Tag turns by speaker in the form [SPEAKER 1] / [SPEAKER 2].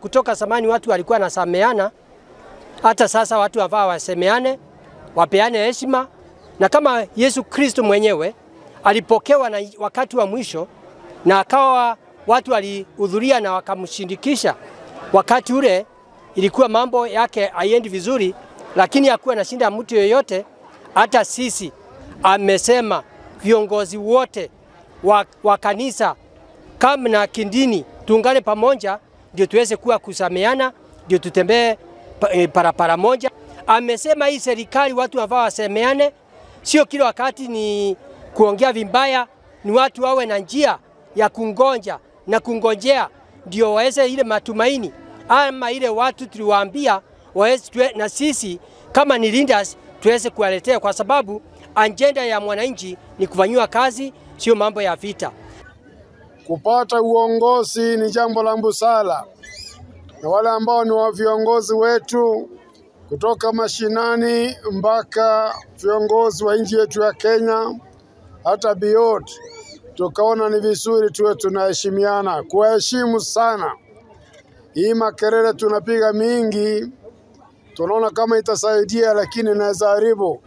[SPEAKER 1] kutoka zamani watu walikuwa nasameana, hata sasa watu wafaa wasemeane, wapeane heshima. Na kama Yesu Kristo mwenyewe alipokewa na wakati wa mwisho na akawa watu walihudhuria na wakamshindikisha, wakati ule ilikuwa mambo yake haiendi vizuri, lakini hakuwa na shinda mtu yoyote. Hata sisi amesema viongozi wote wa kanisa kama na kindini tuungane pamoja, ndio tuweze kuwa kusameana, ndio tutembee parapara moja. Amesema hii serikali watu wafaa wasemeane, sio kila wakati ni kuongea vibaya, ni watu wawe na njia ya kungonja na kungojea, ndio waweze ile matumaini ama ile watu tuliwaambia waweze, na sisi kama ni leaders tuweze kuwaletea, kwa sababu agenda ya mwananchi ni kufanywa kazi, sio mambo ya vita.
[SPEAKER 2] Kupata uongozi ni jambo la busara, na wale ambao ni wa viongozi wetu kutoka mashinani mpaka viongozi wa nchi yetu ya Kenya hata beyond, tukaona ni vizuri tuwe tunaheshimiana, kuheshimu sana. Hii makelele tunapiga mingi tunaona kama itasaidia, lakini inaweza haribu.